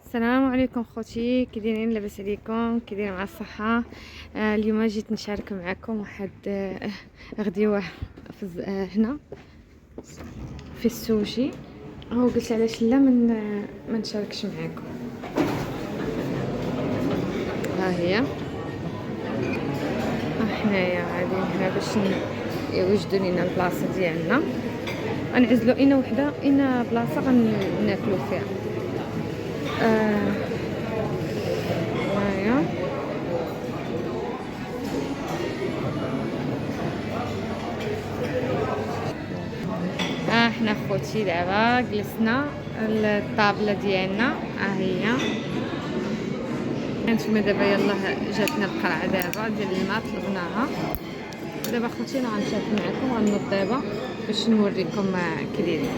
السلام عليكم خوتي، كي دايرين؟ لاباس عليكم؟ كي دايرين مع الصحه؟ اليوم جيت نشارك معكم واحد غديوه في هنا في السوشي. هو قلت علاش لا ما نشاركش معكم. ها هي حنايا غاديين هنا باش يوجدوا لينا البلاصه ديالنا. غنعزلوا اين وحده اين بلاصه غناكلوا فيها. هنايا حنا خوتي دابا جلسنا الطابله ديالنا. هي هانتوما دابا يلا جاتنا القرعه دابا ديال الماء طلبناها. دابا خوتي انا غنشارك معكم غنوض دابا باش نوريكم كي دايرين.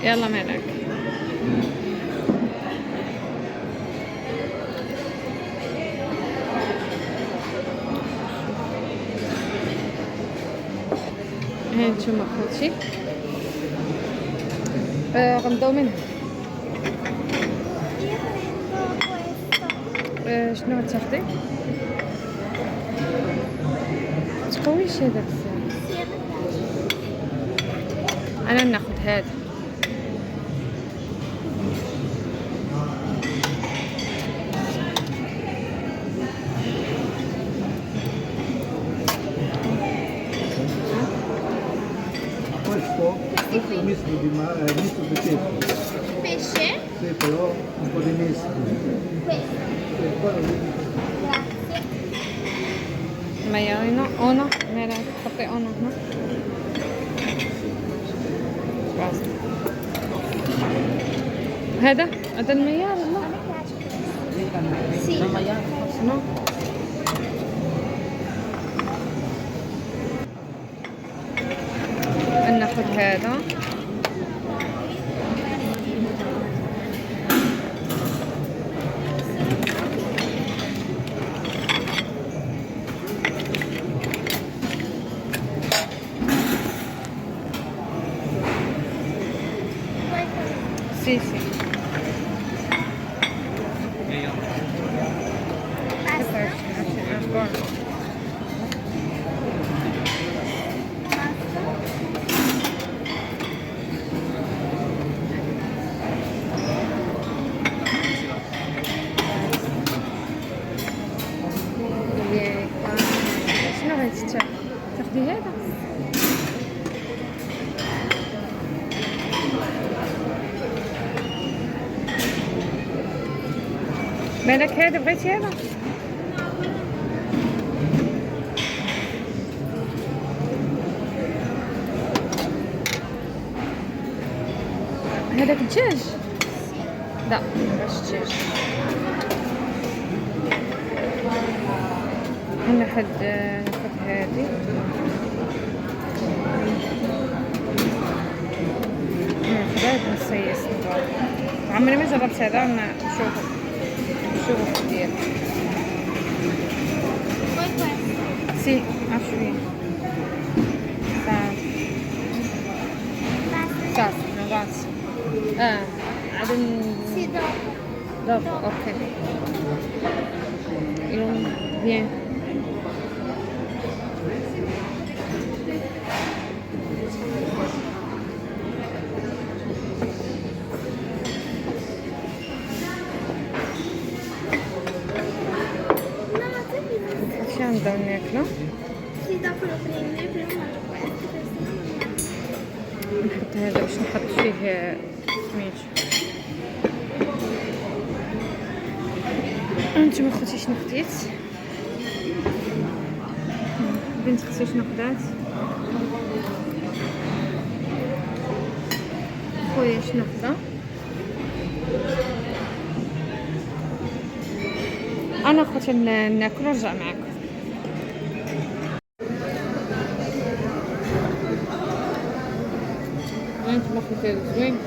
يلا مالك. هانتوما خوتي غنبداو من هنا. شنو غتاخدي؟ تقويش هذا بزاف. انا ناخذ هذا. Questo è misto di misto di pesce. Pesce? Sì, però un po' di misto. Questo. Grazie. مايونو اونو مالا تحطي اونو هنا. بس هذا الميار لا. A me piace. Sì. شنو ناخذ هذا. سي شنو غادي تاخدي هذا؟ مالك هذا بغيتي هذا؟ هذاك الدجاج؟ لا مابغاش الدجاج. ناخذ هذه. ناخذ هذا الصيص. عمري ما جربت هذا. نشوفو ديال Poi questo. سي عشوية Basta. رغاس. عاد Sì, dopo. اوكي. يوم بيان. No, ma tu mi شي نبداو ناكلو. Sì, dopo lo prendi, prima mangio questo, questo non نحط هذا باش نحط فيه سميتو. انتما خوتي شنو خديت؟ بنت اختي شنو خدات؟ خويا شنو خدا؟ انا خوتي ناكل ونرجع معاكم. انتما خوتي زوين.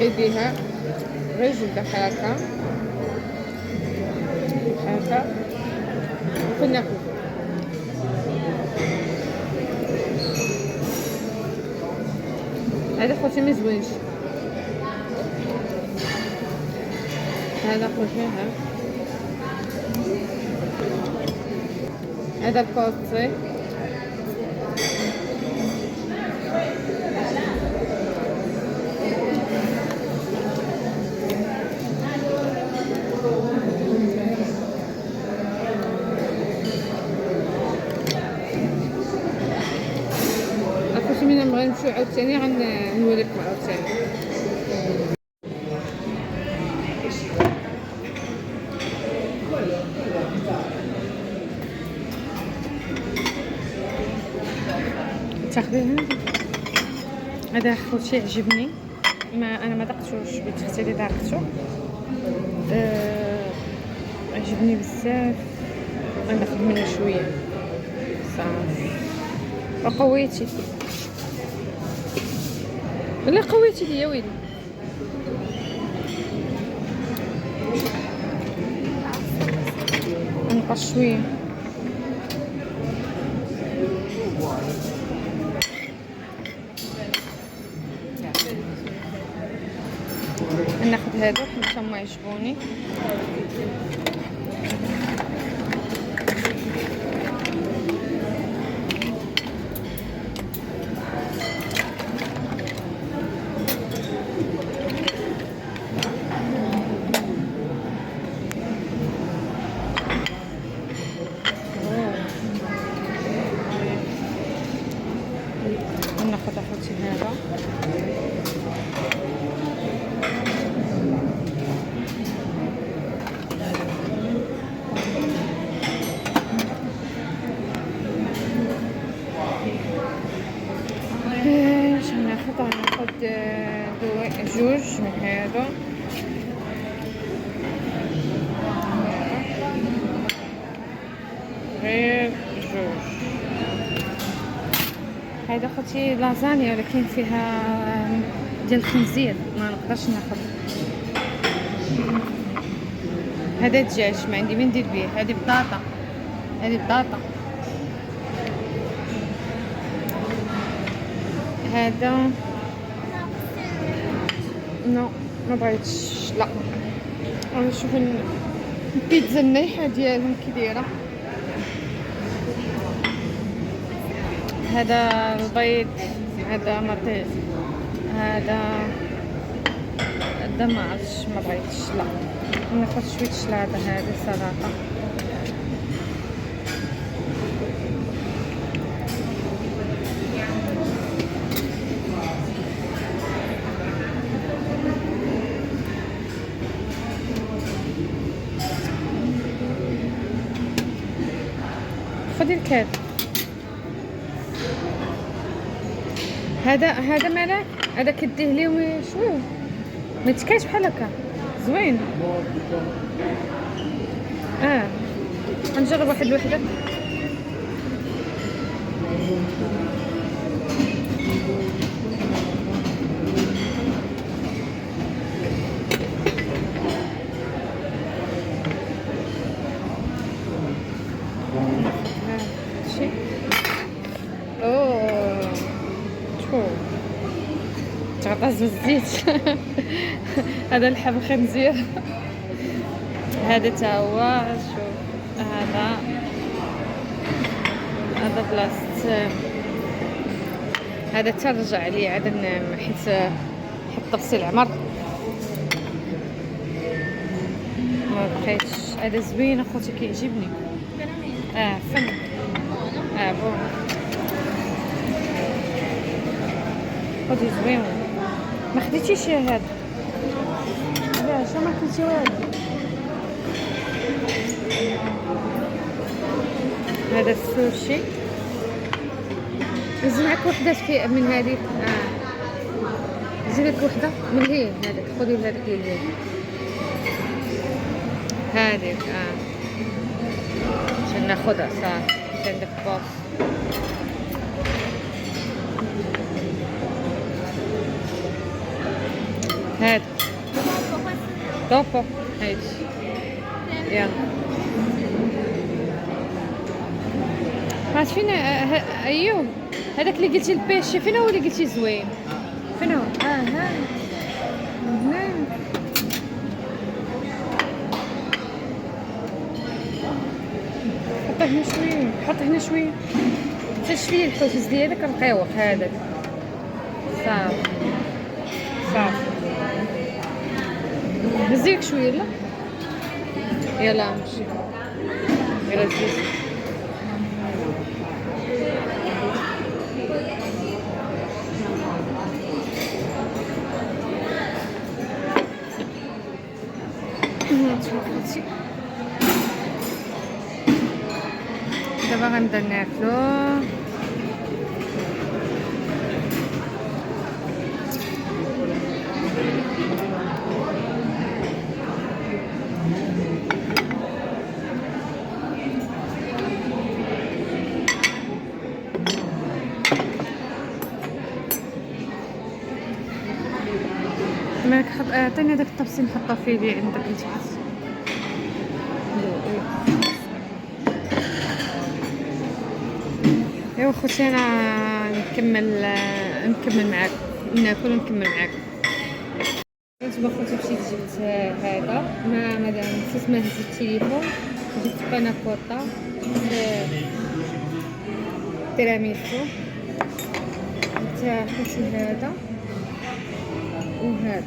ايديها رجل بحركة هكا وكل ناكل. هذا خوتي ما زوينش. هذا خوتي هذا الكوتي. من نبغي نمشيو عاوتاني غنوليكم عاوتاني. تاخذيها هذا خوتي عجبني، انا ما دقتوش، بغيت اختي اللي داقتو. عجبني بزاف، غناخذ منه شويه صافي. وقويتي ولا قويتي ليا ويلي. نقص شويه. ناخذ هادو حتى هما يعجبوني. ناخذ اخوتي هذا ناخذ جوج من هذا. غير جوج. هذا خوتي لازانيا ولكن فيها ديال الخنزير، ما نقدرش ناخذ. هذا دجاج ما عندي ما ندير به. هذه بطاطا، هذه بطاطا. هذا نو ما بغيتش، لا. انا نشوف البيتزا النايحه ديالهم كي دايره. هذا البيض، هذا مطيب، هذا ما عرفتش، ما بغيتش، لا. ناخذ شويه شلاضه. هذه سلطه. خذي الكاد. هذا مالك، هذا كديه ليه شويه ما تكاش بحال هكا زوين. غنجرب واحد الوحده. تغطاز بالزيت. هذا لحم خنزير. هذا تا هو. شوف هذا بلاصه. هذا ترجع عليه عاد حيت طبسي العمر ما بقيتش. هذا زوين اخوتي كيعجبني. فن بون خدي زوين. ما خديتيش هذا؟ لا شو ما كنتي والو. هذا السوشي. زيد معك وحده من هذيك. زيد لك وحده من هي هذيك. خذي هذيك اللي هي هذيك. عشان ناخذها صافي. عندك باص. هاد طوبو هاي يلا. عرفت فين ايوب هذاك اللي قلتي البيشي؟ فين هو اللي قلتي زوين؟ فين هو؟ ها هنا. حط هنا شويه، حط هنا شويه، حتى شويه الحوت ديالك رقيق هذاك. صافي صافي، هزيك شويه. لا يلا نمشي، يلا زيد. دابا غنبدا ناكلو. مالك حط، عطيني داك الطبسين نحطو فيه اللي عندك لتحت. ايوا خوتي انا نكمل معاك، ناكل ونكمل معاك. دابا خوتي مشيت جبت هذا ما نسيت ما هز التليفون. جبت باناكوطا تيراميسو. جبت خوتي هذا وهذا.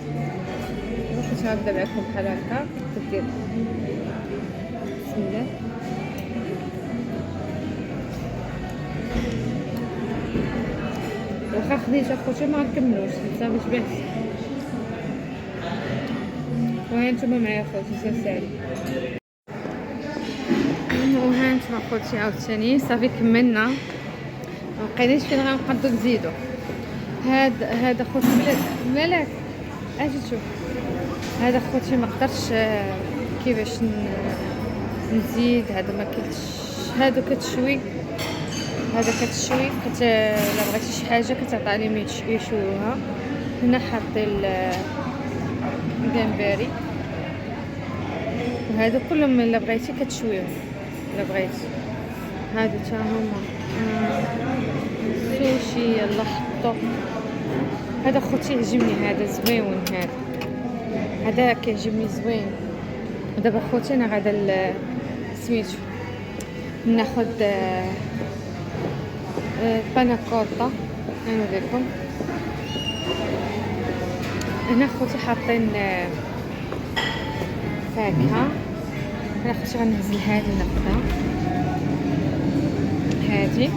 خوتي غنبدا معاكم بحال هكا كدير. بسم الله. واخا خديت اخوتي ما نكملوش صافي شبعت. وها نتوما معايا خوتي سالي. وها نتوما خوتي عاوتاني صافي كملنا، مبقيناش فين غنقدو نزيدو. هذا خوتي مالك اجي تشوف. هذا خوتي ما قدرتش كيفاش نزيد. هذا ما كلتش، هادو كتشوي، هذا كتشوي لا بغيتي شي حاجه كتعطي عليهم يشويوها. هنا حاطين الجمبري، وهادو كلهم الا بغيتي كتشويهم الا بغيتي. هادو تا هما سوشي. يلا حطو. هذا خوتي يعجبني، هذا زويون. هذا كيعجبني زوين. دابا خوتي انا غادا سميتو ناخذ باناكوطا. نوريكم هنا خوتي حاطين فاكهه. انا خوتي غنهزل هذه ناخذها. هذه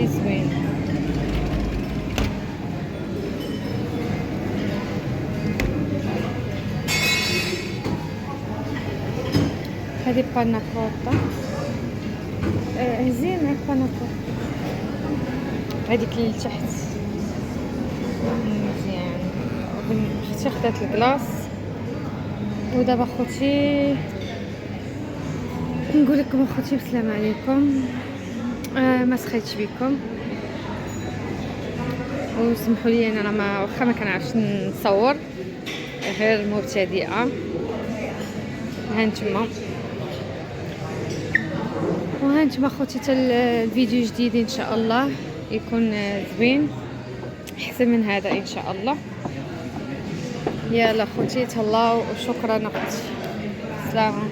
زوينه. هذه باناكوطا. هزي معاك باناكوطا. هذيك اللي تحت مزيان. اختي خدات الكلاص. ودابا خوتي نقول لكم اخوتي بسلام عليكم. ما سخيتش بكم وسمحوا لي انا ما واخا ما كنعرفش نصور، غير مبتدئه. هانتوما وهانتوما خوتي حتى الفيديو جديد ان شاء الله يكون زوين احسن من هذا ان شاء الله. يلا خوتي تهلاو وشكرا اختي. سلام.